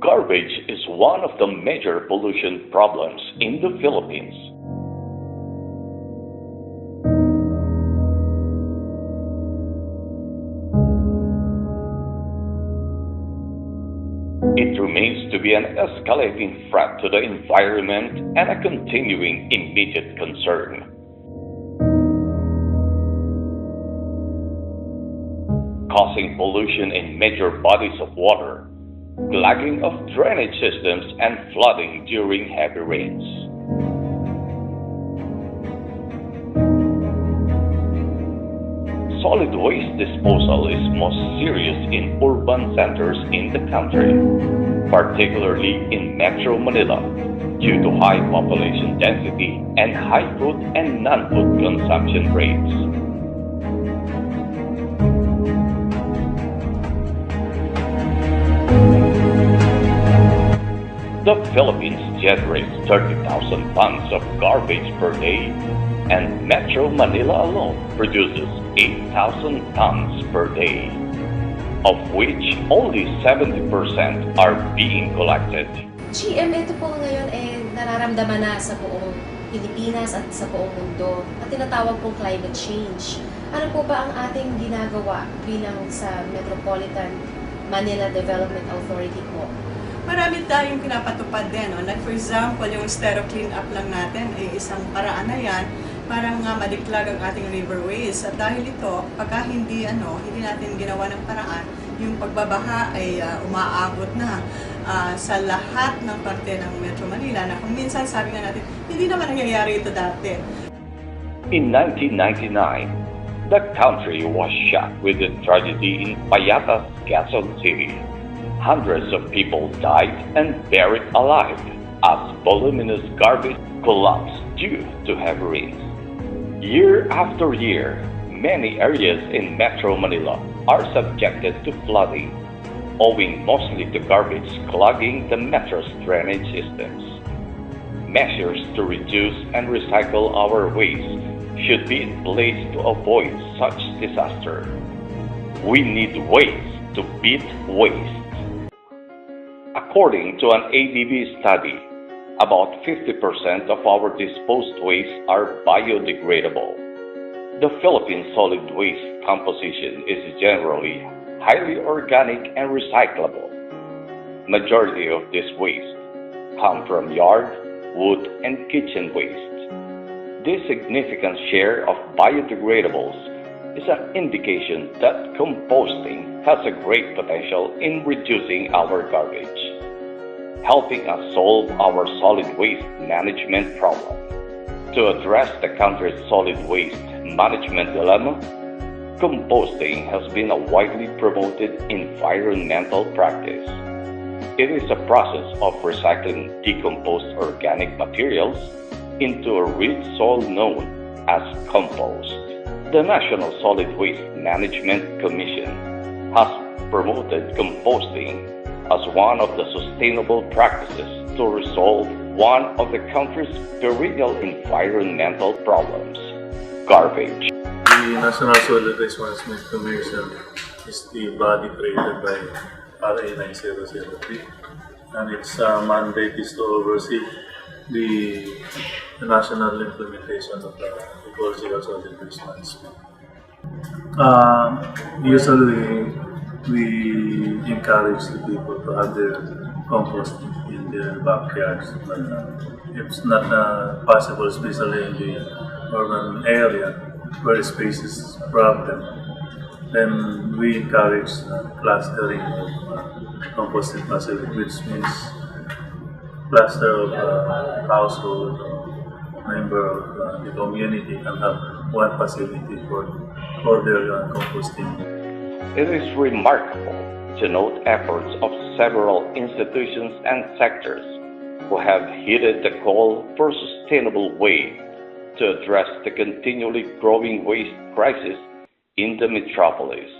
Garbage is one of the major pollution problems in the Philippines. It remains to be an escalating threat to the environment and a continuing immediate concern. Causing pollution in major bodies of water, clogging of drainage systems, and flooding during heavy rains. Solid waste disposal is most serious in urban centers in the country, particularly in Metro Manila, due to high population density and high food and non-food consumption rates. The Philippines generates 30,000 tons of garbage per day, and Metro Manila alone produces 8,000 tons per day, of which only 70% are being collected. GM, ito po ngayon nararamdaman na sa buong Pilipinas at sa buong mundo at tinatawag pong climate change. Ano po ba ang ating ginagawa bilang sa Metropolitan Manila Development Authority po? Marami tayong pinapatupad din. No? Like for example, yung stereo clean up lang natin ay isang paraan na yan para madiklag ang ating riverways. At dahil ito, pagka hindi natin ginawa ng paraan, yung pagbabaha ay umaabot na sa lahat ng parte ng Metro Manila na kung minsan sabi nga natin, hindi naman nangyayari ito dati. In 1999, the country was shocked with the tragedy in Payatas, Quezon City. Hundreds of people died and buried alive as voluminous garbage collapsed due to heavy rains. Year after year, many areas in Metro Manila are subjected to flooding, owing mostly to garbage clogging the metro's drainage systems. Measures to reduce and recycle our waste should be in place to avoid such disaster. We need ways to beat waste. According to an ADB study, about 50% of our disposed waste are biodegradable. The Philippine solid waste composition is generally highly organic and recyclable. Majority of this waste come from yard, wood, and kitchen waste. This significant share of biodegradables is an indication that composting has a great potential in reducing our garbage, helping us solve our solid waste management problem. To address the country's solid waste management dilemma, composting has been a widely promoted environmental practice. It is a process of recycling decomposed organic materials into a rich soil known as compost. The National Solid Waste Management Commission has promoted composting as one of the sustainable practices to resolve one of the country's perennial environmental problems, garbage. The National Solid Waste Management Commission is the body created by RA 9003, and its mandate is to oversee the national implementation of the ecological solid waste management. Usually, we encourage the people to have their composting in their backyards, but it's not possible, especially in the urban area where space is a problem. Then we encourage clustering of composting facility, which means cluster of household member of the community can have one facility for their composting. It is remarkable to note efforts of several institutions and sectors who have heeded the call for sustainable way to address the continually growing waste crisis in the metropolis.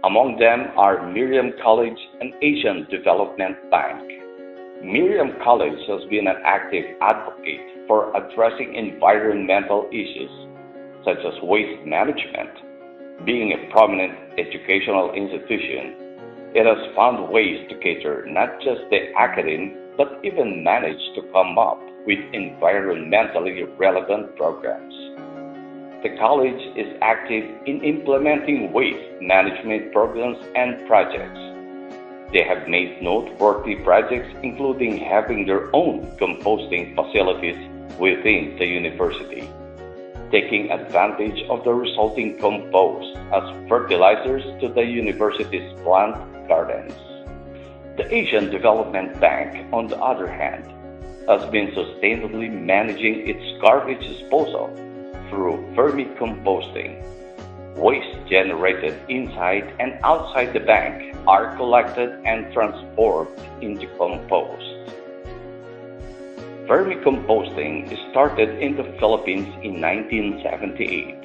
Among them are Miriam College and Asian Development Bank. Miriam College has been an active advocate for addressing environmental issues such as waste management. Being a prominent educational institution, It has found ways to cater not just the academic, but even managed to come up with environmentally relevant programs. The college is active in implementing waste management programs and projects. They have made noteworthy projects including having their own composting facilities within the university, taking advantage of the resulting compost as fertilizers to the university's plant gardens. The Asian Development Bank, on the other hand, has been sustainably managing its garbage disposal through vermicomposting. Waste generated inside and outside the bank are collected and transformed into compost. Vermicomposting started in the Philippines in 1978.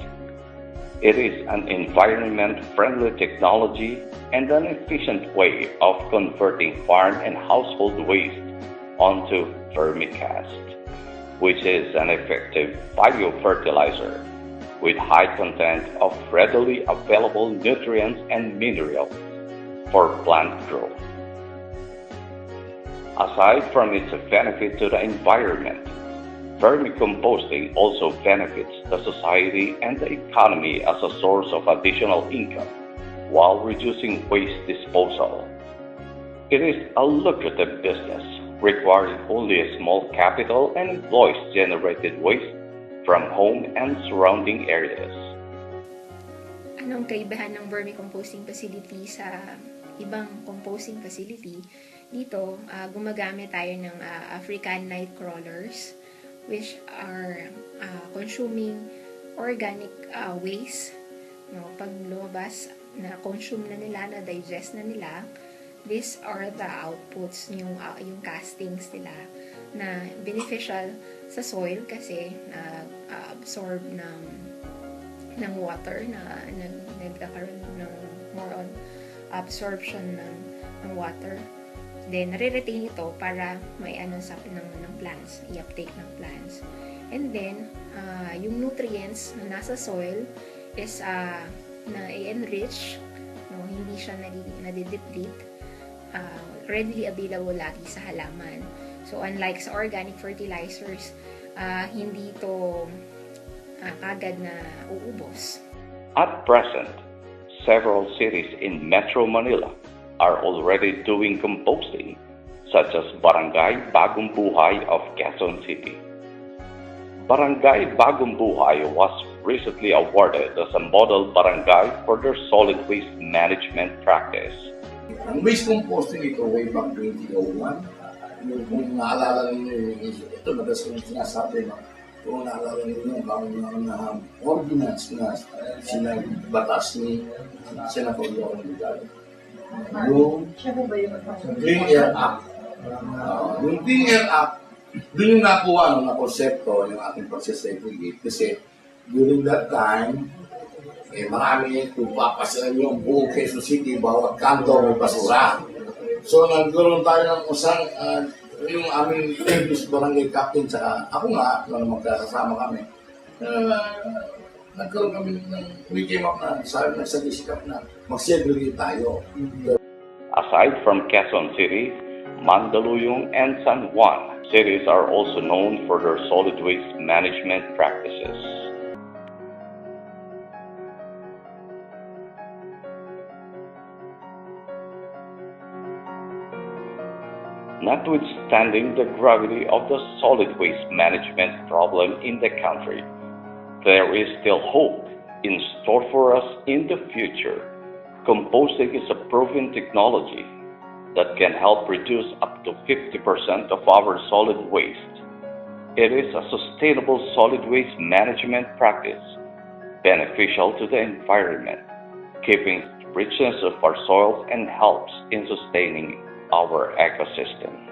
It is an environment-friendly technology and an efficient way of converting farm and household waste onto vermicast, which is an effective biofertilizer with high content of readily available nutrients and minerals for plant growth. Aside from its benefit to the environment, vermicomposting also benefits the society and the economy as a source of additional income while reducing waste disposal. It is a lucrative business requiring only a small capital and employs generated waste from home and surrounding areas. Anong kaibahan ng vermicomposting facility sa ibang composting facility? Dito, gumagamit tayo ng African night crawlers, which are consuming organic waste. No, pag lumabas, na-consume na nila, na-digest na nila, these are the outputs, yung castings nila, na beneficial sa soil kasi absorb ng water, na nagkakaroon ng more on absorption ng water. Then, nare-retain ito para may sa ng plants, i-uptake ng plants. And then, yung nutrients na nasa soil is na i-enrich, no, hindi siya nadideplete, readily available lagi sa halaman. So, unlike sa organic fertilizers, hindi ito agad na uubos. At present, several cities in Metro Manila are already doing composting, such as Barangay Bagong Buhay of Quezon City. Barangay Bagong Buhay was recently awarded as a model barangay for their solid waste management practice. Ang waste composting ito way back 2001, kung naalala ninyo, ito madalas kong sinasabi, kung naalala ninyo, ang ordinance na sinabatas ni Senator Biodegradable. Yung Clean Air Act. Yung Clean Air Act, doon yung nakuha na konsepto yung ating pag-segregate kasi during that time, marami kung papasalan yung buong Quezon City, bawat kanto may basura. So nagkaroon tayo ng usang, yung aming previous barangay captain, sa ako nga, nung magkasama kami, nagkaroon kami we came up na, sabi na sa disikap na, mag-segregate tayo. Aside from Quezon City, Mandaluyong and San Juan cities are also known for their solid waste management practices. Notwithstanding the gravity of the solid waste management problem in the country, there is still hope in store for us in the future. Composting is a proven technology that can help reduce up to 50% of our solid waste. It is a sustainable solid waste management practice, beneficial to the environment, keeping the richness of our soils and helps in sustaining our ecosystem.